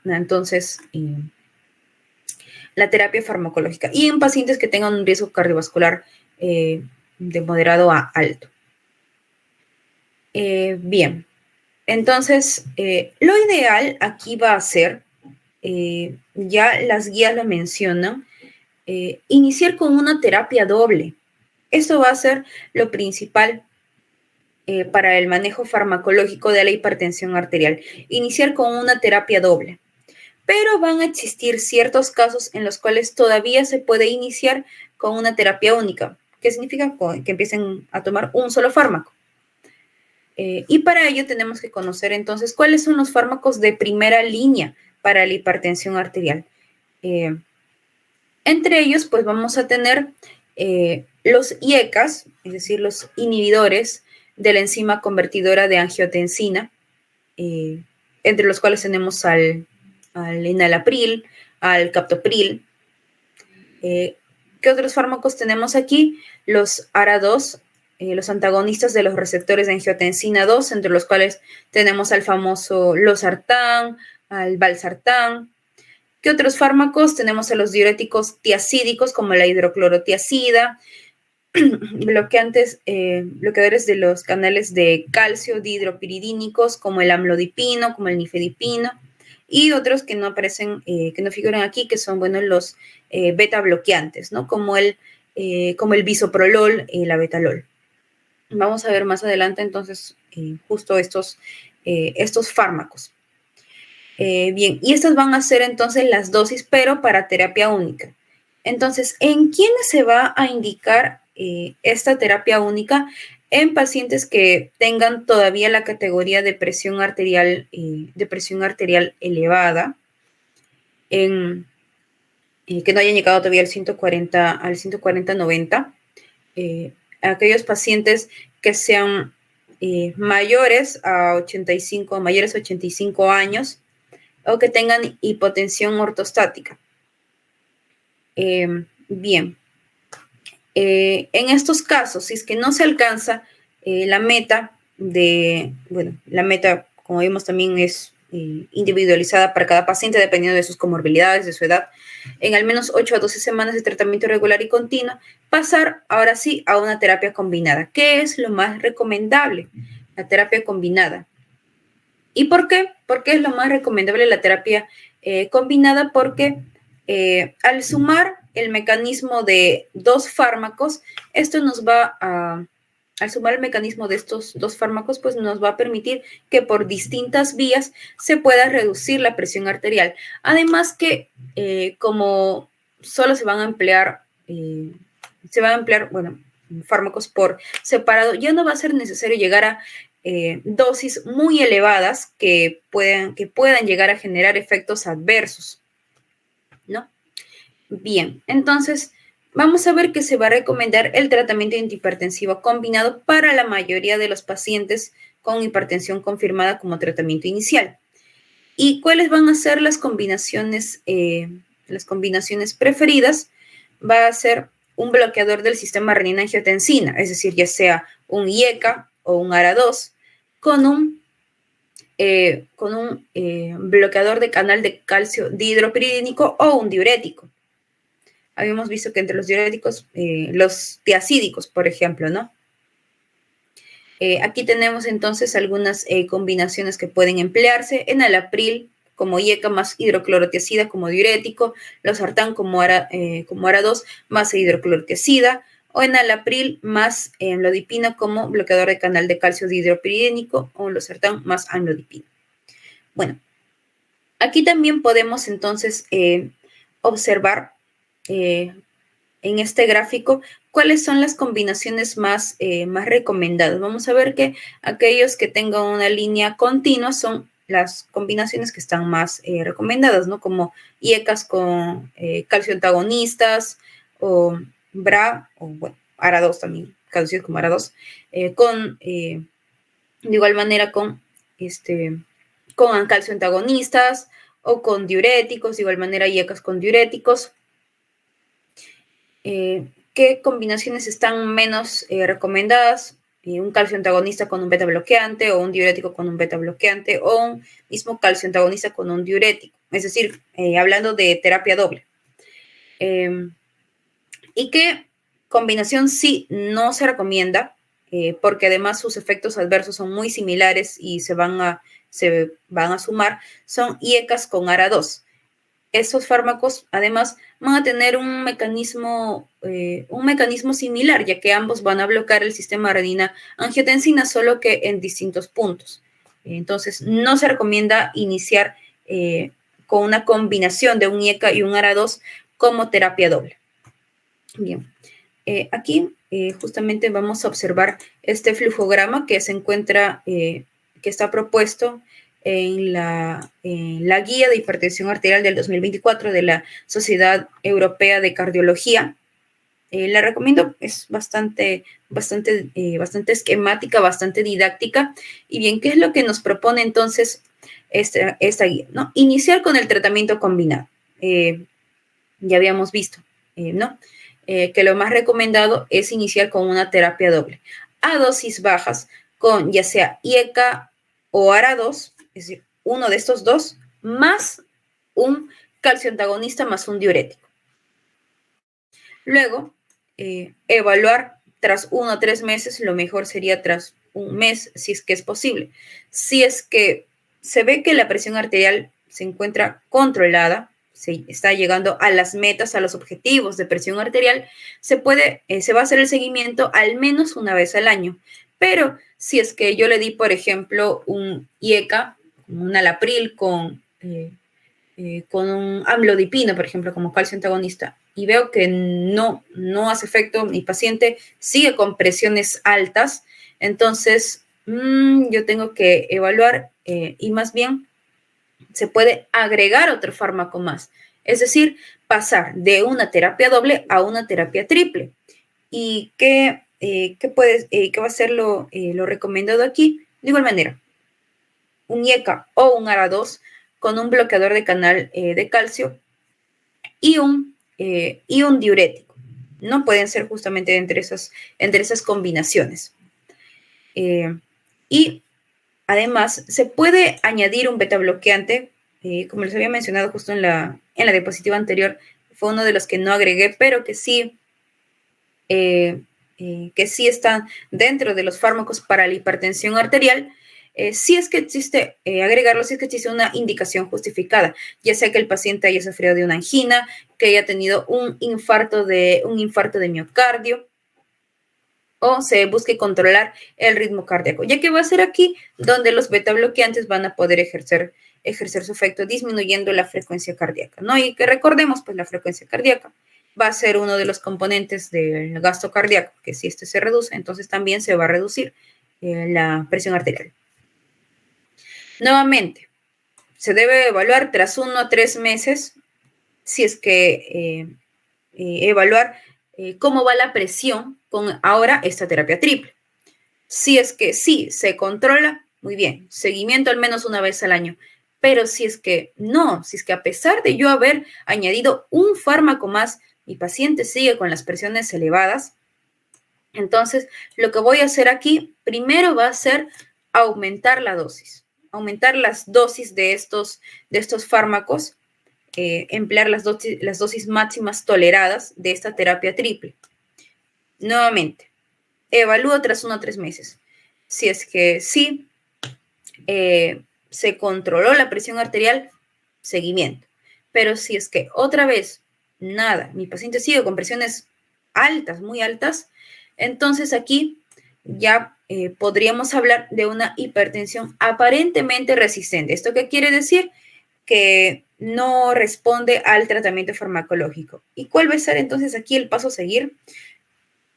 Speaker 2: entonces la terapia farmacológica y en pacientes que tengan un riesgo cardiovascular de moderado a alto. Bien, entonces lo ideal aquí va a ser, ya las guías lo mencionan, iniciar con una terapia doble. Esto va a ser lo principal para el manejo farmacológico de la hipertensión arterial. Iniciar con una terapia doble. Pero van a existir ciertos casos en los cuales todavía se puede iniciar con una terapia única, que significa que empiecen a tomar un solo fármaco. Y para ello tenemos que conocer entonces cuáles son los fármacos de primera línea para la hipertensión arterial. Entre ellos, pues vamos a tener los IECAs, es decir, los inhibidores de la enzima convertidora de angiotensina, entre los cuales tenemos al enalapril, al captopril. ¿Qué otros fármacos tenemos aquí? Los ARA2, los antagonistas de los receptores de angiotensina 2, entre los cuales tenemos al famoso losartán, al valsartán. ¿Qué otros fármacos? Tenemos a los diuréticos tiacídicos como la hidroclorotiacida, bloqueadores de los canales de calcio dihidropiridínicos como el amlodipino, como el nifedipino, y otros que no aparecen, que no figuran aquí, que son, bueno, los beta bloqueantes, ¿no? Como el bisoprolol y la betalol. Vamos a ver más adelante, entonces, justo estos fármacos. Bien, y estas van a ser entonces las dosis, pero para terapia única. Entonces, ¿en quiénes se va a indicar esta terapia única? En pacientes que tengan todavía la categoría de presión arterial elevada, que no hayan llegado todavía al 140-90, aquellos pacientes que sean mayores a 85 años o que tengan hipotensión ortostática. Bien, en estos casos, si es que no se alcanza la meta la meta, como vimos, también es individualizada para cada paciente dependiendo de sus comorbilidades, de su edad, en al menos 8 a 12 semanas de tratamiento regular y continuo, pasar ahora sí a una terapia combinada. ¿Qué es lo más recomendable? La terapia combinada. ¿Y por qué? ¿Por qué es lo más recomendable la terapia combinada? Porque al sumar el mecanismo de dos fármacos, esto nos va a, al sumar el mecanismo de estos dos fármacos, pues nos va a permitir que por distintas vías se pueda reducir la presión arterial. Además que como solo se van a emplear, bueno, fármacos por separado, ya no va a ser necesario llegar a dosis muy elevadas que puedan llegar a generar efectos adversos, ¿no? Bien, entonces vamos a ver que se va a recomendar el tratamiento antihipertensivo combinado para la mayoría de los pacientes con hipertensión confirmada como tratamiento inicial. ¿Y cuáles van a ser las combinaciones preferidas? Va a ser un bloqueador del sistema renina-angiotensina, es decir, ya sea un IECA o un ARA2, con un bloqueador de canal de calcio dihidropiridínico o un diurético. Habíamos visto que entre los diuréticos, los tiacídicos, por ejemplo, ¿no? Aquí tenemos entonces algunas combinaciones que pueden emplearse: enalapril como IECA más hidroclorotiazida como diurético, losartán como ARA2 más hidroclorotiazida, o enalapril más amlodipina como bloqueador de canal de calcio dihidropiridínico, o losartán más amlodipina. Bueno, aquí también podemos entonces observar en este gráfico cuáles son las combinaciones más recomendadas. Vamos a ver que aquellos que tengan una línea continua son las combinaciones que están más recomendadas, ¿no? Como IECAS con calcio antagonistas, o BRA, o bueno, ARA2 también, calcio como ARA2, de igual manera con calcio antagonistas o con diuréticos, de igual manera IECAS con diuréticos. ¿Qué combinaciones están menos recomendadas? Un calcio antagonista con un beta bloqueante, o un diurético con un beta bloqueante, o un mismo calcio antagonista con un diurético, es decir, hablando de terapia doble. ¿Y qué combinación sí no se recomienda? Porque además sus efectos adversos son muy similares y se van a sumar, son IECAS con ARA2. Esos fármacos además van a tener un mecanismo similar, ya que ambos van a bloquear el sistema renina-angiotensina, solo que en distintos puntos. Entonces, no se recomienda iniciar con una combinación de un IECA y un ARA2 como terapia doble. Bien, aquí justamente vamos a observar este flujograma que se encuentra, que está propuesto en la guía de hipertensión arterial del 2024 de la Sociedad Europea de Cardiología. La recomiendo, es bastante esquemática, bastante didáctica. Y bien, ¿qué es lo que nos propone entonces esta guía? ¿No? Iniciar con el tratamiento combinado. Ya habíamos visto, ¿no? Que lo más recomendado es iniciar con una terapia doble a dosis bajas con ya sea IECA o ARA2, es decir, uno de estos dos, más un calcio antagonista más un diurético. Luego, evaluar tras 1 a 3 meses, lo mejor sería tras un mes, si es que es posible. Si es que se ve que la presión arterial se encuentra controlada, se está llegando a las metas, a los objetivos de presión arterial, se va a hacer el seguimiento al menos una vez al año. Pero si es que yo le di, por ejemplo, un IECA, un enalapril con un amlodipina, por ejemplo, como calcio antagonista, y veo que no hace efecto, mi paciente sigue con presiones altas, entonces yo tengo que evaluar y más bien se puede agregar otro fármaco más, es decir, pasar de una terapia doble a una terapia triple. ¿Y qué va a ser lo recomendado aquí? De igual manera, un IECA o un ARA2 con un bloqueador de canal de calcio y un diurético. No pueden ser justamente entre esas combinaciones. Y además, se puede añadir un beta bloqueante, como les había mencionado justo en la diapositiva anterior, fue uno de los que no agregué, pero que sí están dentro de los fármacos para la hipertensión arterial, si es que existe, agregarlo si es que existe una indicación justificada, ya sea que el paciente haya sufrido de una angina, que haya tenido un infarto de miocardio, o se busque controlar el ritmo cardíaco, ya que va a ser aquí donde los beta bloqueantes van a poder ejercer su efecto disminuyendo la frecuencia cardíaca, ¿no? Y que recordemos, pues la frecuencia cardíaca va a ser uno de los componentes del gasto cardíaco, que si este se reduce, entonces también se va a reducir la presión arterial. Nuevamente, se debe evaluar tras 1 a 3 meses, si es que evaluar cómo va la presión con ahora esta terapia triple. Si es que sí se controla, muy bien, seguimiento al menos una vez al año. Pero si es que no, si es que a pesar de yo haber añadido un fármaco más, mi paciente sigue con las presiones elevadas, entonces lo que voy a hacer aquí primero va a ser aumentar la dosis, aumentar las dosis de estos fármacos, emplear las dosis máximas toleradas de esta terapia triple. Nuevamente, evalúo tras 1 a 3 meses. Si es que sí se controló la presión arterial, seguimiento. Pero si es que otra vez, nada, mi paciente sigue con presiones altas, muy altas, entonces aquí ya podríamos hablar de una hipertensión aparentemente resistente. ¿Esto qué quiere decir? Que no responde al tratamiento farmacológico. ¿Y cuál va a ser entonces aquí el paso a seguir?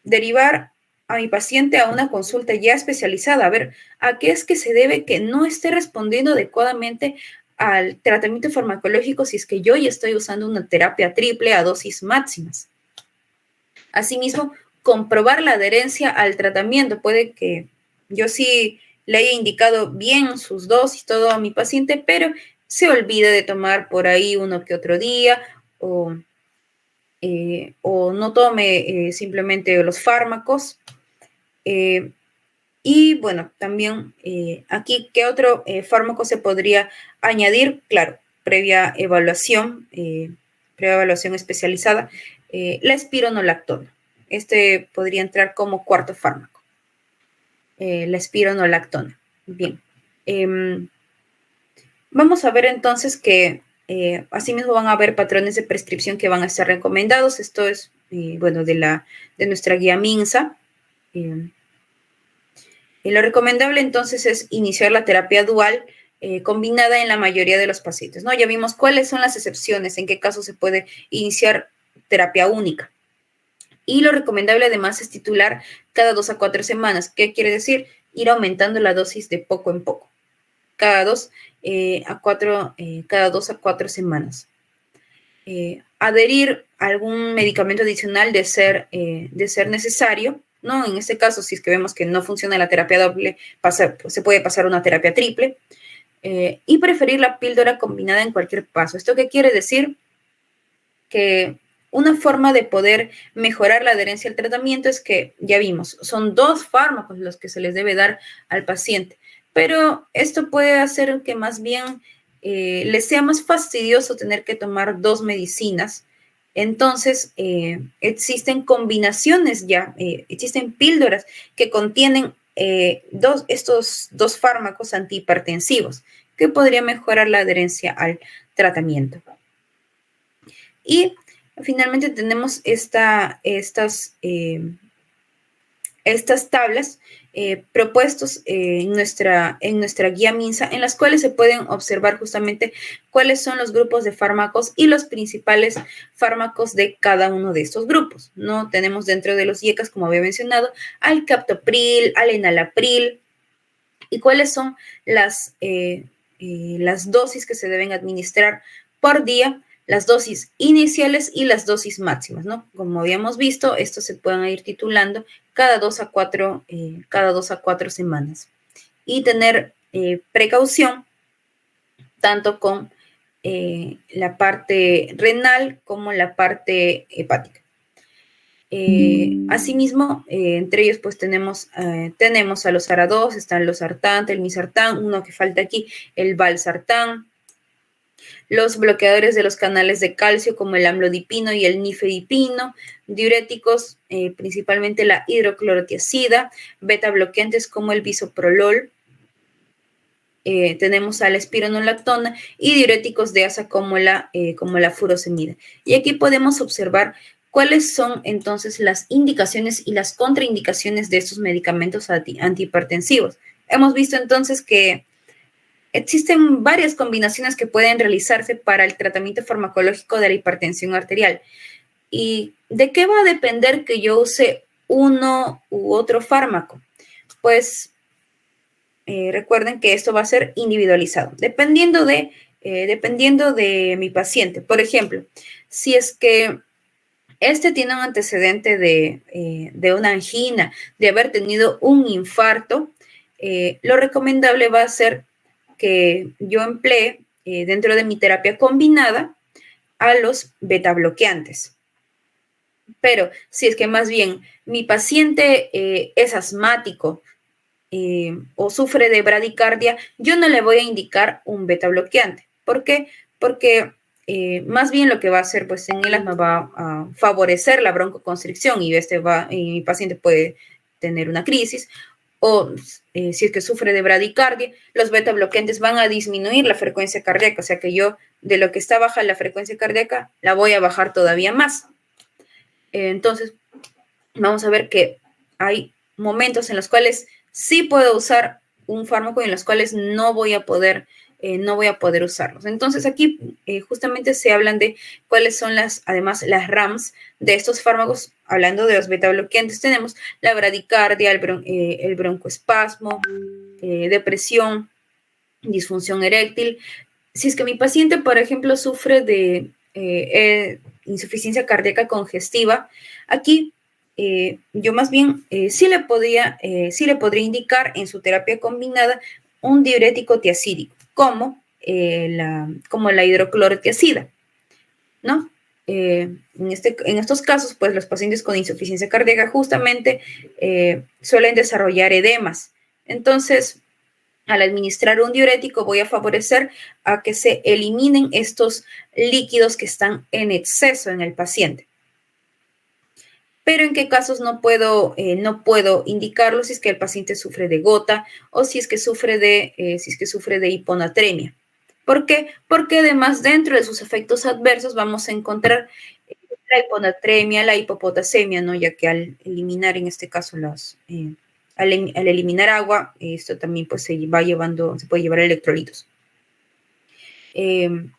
Speaker 2: Derivar a mi paciente a una consulta ya especializada, a ver a qué es que se debe que no esté respondiendo adecuadamente al tratamiento farmacológico si es que yo ya estoy usando una terapia triple a dosis máximas. Asimismo, comprobar la adherencia al tratamiento. Puede que yo sí le haya indicado bien sus dosis, todo a mi paciente, pero se olvide de tomar por ahí uno que otro día o no tome simplemente los fármacos. Y bueno, también aquí, ¿qué otro fármaco se podría añadir? Claro, previa evaluación especializada, la espironolactona. Este podría entrar como cuarto fármaco, la espironolactona. Bien. Vamos a ver entonces que asimismo van a haber patrones de prescripción que van a estar recomendados. Esto es, bueno, de nuestra guía MINSA. Y lo recomendable entonces es iniciar la terapia dual combinada en la mayoría de los pacientes, ¿no? Ya vimos cuáles son las excepciones, en qué caso se puede iniciar terapia única. Y lo recomendable además es titular cada 2 a 4 semanas. ¿Qué quiere decir? Ir aumentando la dosis de poco en poco. Cada 2 a 4 semanas. Adherir a algún medicamento adicional de ser necesario, ¿no? En este caso, si es que vemos que no funciona la terapia doble, se puede pasar a una terapia triple. Y preferir la píldora combinada en cualquier paso. ¿Esto qué quiere decir? Que una forma de poder mejorar la adherencia al tratamiento es que, ya vimos, son 2 fármacos los que se les debe dar al paciente, pero esto puede hacer que más bien les sea más fastidioso tener que tomar 2 medicinas. Entonces, existen combinaciones ya, existen píldoras que contienen estos 2 fármacos antihipertensivos que podría mejorar la adherencia al tratamiento. Y finalmente tenemos estas tablas propuestos en nuestra guía MINSA, en las cuales se pueden observar justamente cuáles son los grupos de fármacos y los principales fármacos de cada uno de estos grupos, ¿no? Tenemos dentro de los IECAS, como había mencionado, al captopril, al enalapril, y cuáles son las dosis que se deben administrar por día las dosis iniciales y las dosis máximas, ¿no? Como habíamos visto, estos se pueden ir titulando cada 2 a 4 semanas. Y tener precaución tanto con la parte renal como la parte hepática. Asimismo, entre ellos pues tenemos a los ARA2, están los sartán, telmisartán, uno que falta aquí, el valsartán, los bloqueadores de los canales de calcio como el amlodipino y el nifedipino, diuréticos, principalmente la hidroclorotiazida, beta bloqueantes como el bisoprolol, tenemos a la espironolactona y diuréticos de asa como la furosemida. Y aquí podemos observar cuáles son entonces las indicaciones y las contraindicaciones de estos medicamentos antihipertensivos. Hemos visto entonces que existen varias combinaciones que pueden realizarse para el tratamiento farmacológico de la hipertensión arterial. ¿Y de qué va a depender que yo use uno u otro fármaco? Pues recuerden que esto va a ser individualizado, dependiendo de mi paciente. Por ejemplo, si es que este tiene un antecedente de una angina, de haber tenido un infarto, lo recomendable va a ser que yo emplee dentro de mi terapia combinada a los beta bloqueantes. Pero si es que más bien mi paciente es asmático, o sufre de bradicardia, yo no le voy a indicar un beta bloqueante. ¿Por qué? Porque más bien lo que va a hacer, pues en el asma va a favorecer la broncoconstricción y mi paciente puede tener una crisis. O si es que sufre de bradicardia, los beta bloqueantes van a disminuir la frecuencia cardíaca, o sea que yo de lo que está baja la frecuencia cardíaca la voy a bajar todavía más. Entonces, vamos a ver que hay momentos en los cuales sí puedo usar un fármaco y en los cuales no voy a poder usarlos. Entonces aquí justamente se hablan de cuáles son además las RAMs de estos fármacos. Hablando de los beta bloqueantes, tenemos la bradicardia, el broncoespasmo, depresión, disfunción eréctil. Si es que mi paciente, por ejemplo, sufre de insuficiencia cardíaca congestiva, aquí yo más bien sí le podría indicar en su terapia combinada un diurético tiacídico, como la hidroclorotiazida, ¿no? En estos casos, pues los pacientes con insuficiencia cardíaca justamente suelen desarrollar edemas. Entonces, al administrar un diurético voy a favorecer a que se eliminen estos líquidos que están en exceso en el paciente. Pero en qué casos no puedo indicarlo si es que el paciente sufre de gota o si es que sufre de hiponatremia. ¿Por qué? Porque además dentro de sus efectos adversos vamos a encontrar la hiponatremia, la hipopotasemia, ¿no? Ya que al eliminar en este caso al eliminar agua, esto también pues se puede llevar electrolitos. Bien.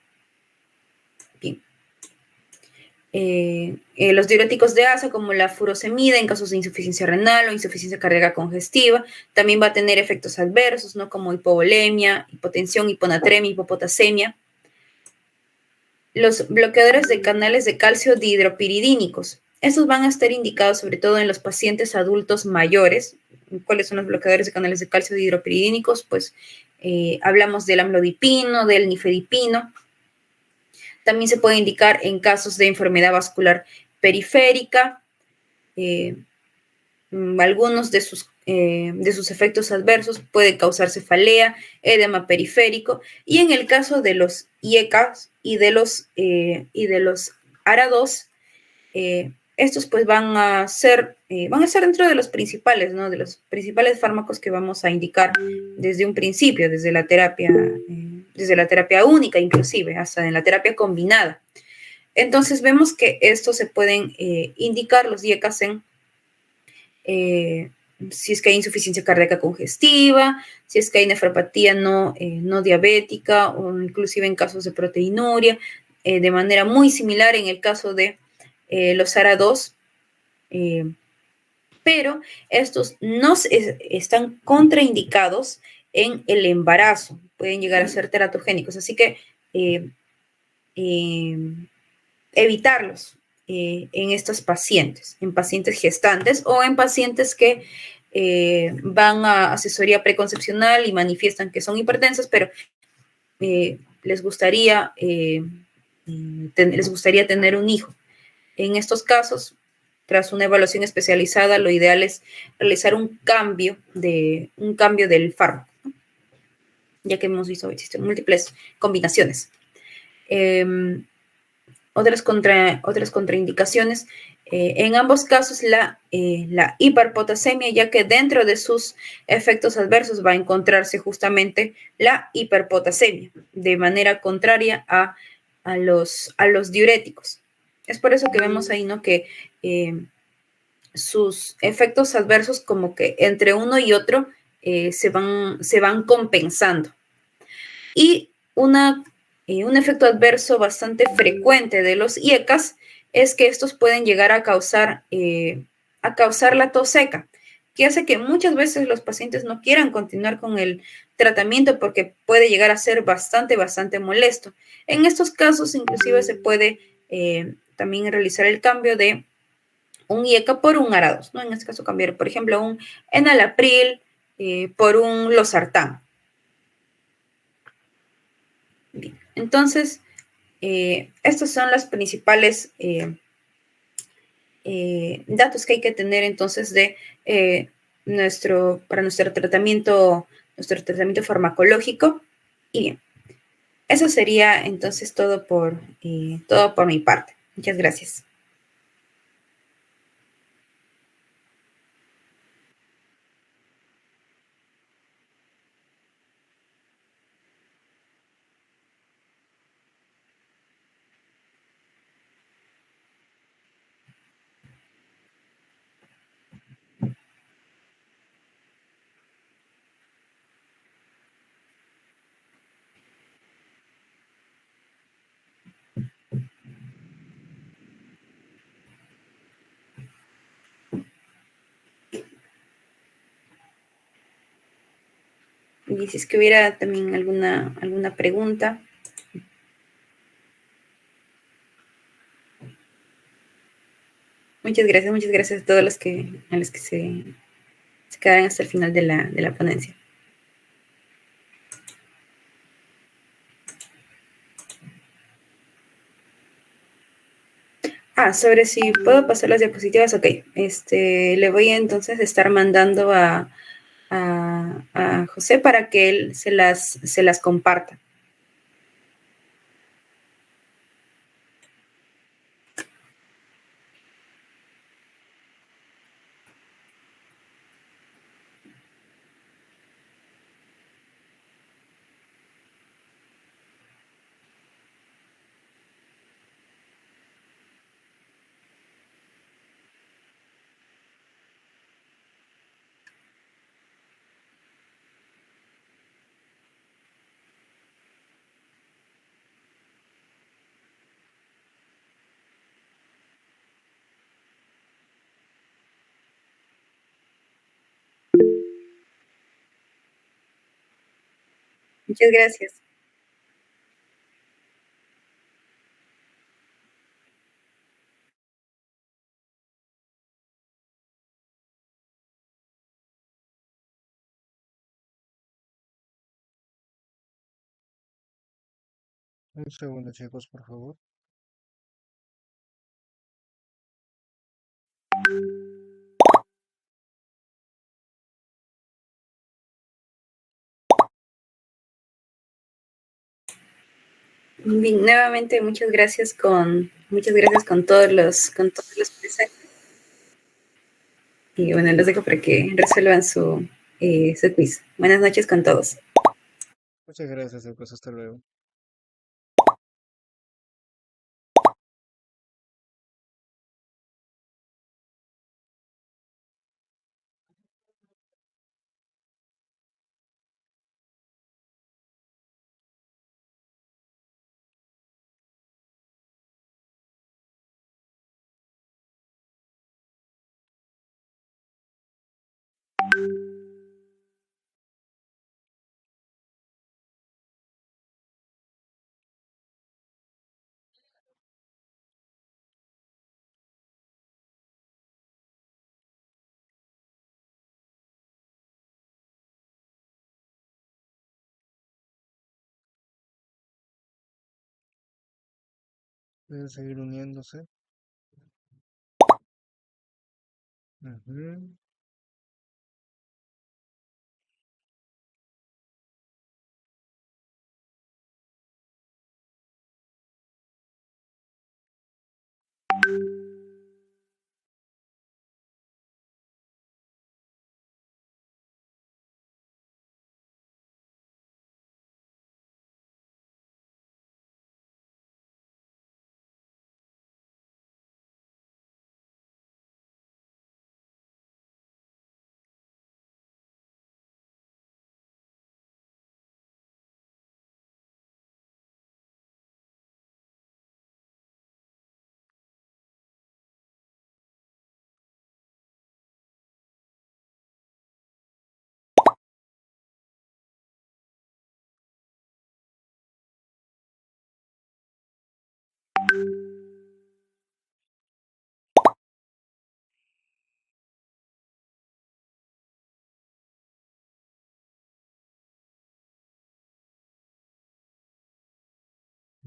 Speaker 2: Los diuréticos de asa, como la furosemida, en casos de insuficiencia renal o insuficiencia cardíaca congestiva, también va a tener efectos adversos, ¿no? Como hipovolemia, hipotensión, hiponatremia, hipopotasemia. Los bloqueadores de canales de calcio dihidropiridínicos. Estos van a estar indicados sobre todo en los pacientes adultos mayores. ¿Cuáles son los bloqueadores de canales de calcio dihidropiridínicos? Pues hablamos del amlodipino, del nifedipino. También se puede indicar en casos de enfermedad vascular periférica. Algunos de sus efectos adversos pueden causar cefalea, edema periférico, y en el caso de los IECAs y de los ARA2, estos pues van a ser dentro de los principales, ¿no? De los principales fármacos que vamos a indicar desde un principio, desde la terapia única inclusive, hasta en la terapia combinada. Entonces vemos que estos se pueden indicar los IECAs si es que hay insuficiencia cardíaca congestiva, si es que hay nefropatía no diabética o inclusive en casos de proteinuria, de manera muy similar en el caso de los ARA2, pero estos no están contraindicados en el embarazo, pueden llegar a ser teratogénicos, así que evitarlos en estos pacientes, en pacientes gestantes o en pacientes que van a asesoría preconcepcional y manifiestan que son hipertensos, pero les gustaría tener un hijo. En estos casos, tras una evaluación especializada, lo ideal es realizar un cambio del fármaco, ¿no? Ya que hemos visto existen múltiples combinaciones. Otras contraindicaciones, en ambos casos la hiperpotasemia, ya que dentro de sus efectos adversos va a encontrarse justamente la hiperpotasemia, de manera contraria a los diuréticos. Es por eso que vemos ahí, ¿no? Que sus efectos adversos como que entre uno y otro se van compensando. Y un efecto adverso bastante frecuente de los IECAS es que estos pueden llegar a causar la tos seca, que hace que muchas veces los pacientes no quieran continuar con el tratamiento porque puede llegar a ser bastante molesto. En estos casos, inclusive se puede también realizar el cambio de un IECA por un ARA2, ¿no? En este caso cambiar, por ejemplo, un enalapril por un losartán. Bien. Entonces, estos son los principales datos que hay que tener entonces de para nuestro tratamiento farmacológico. Y bien, eso sería entonces todo por mi parte. Muchas gracias. Y si es que hubiera también alguna pregunta. Muchas gracias a todos a los que se quedaron hasta el final de la ponencia. Sobre si puedo pasar las diapositivas, ok. Le voy a entonces estar mandando a José para que él se las comparta. Muchas gracias.
Speaker 1: Un segundo, chicos, por favor.
Speaker 2: Bien, nuevamente muchas gracias con todos los presentes. Y bueno, los dejo para que resuelvan su quiz. Buenas noches con todos.
Speaker 1: Muchas gracias, chicos. Hasta luego. Pueden seguir uniéndose. Ujú.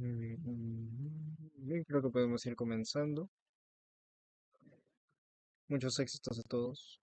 Speaker 1: Bien, creo que podemos ir comenzando. Muchos éxitos a todos.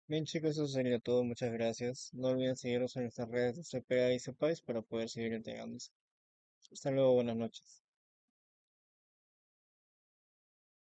Speaker 1: Bien chicos, eso sería todo. Muchas gracias. No olviden seguirnos en nuestras redes de CPA y CPAIS para poder seguir integrando. Hasta luego, buenas noches.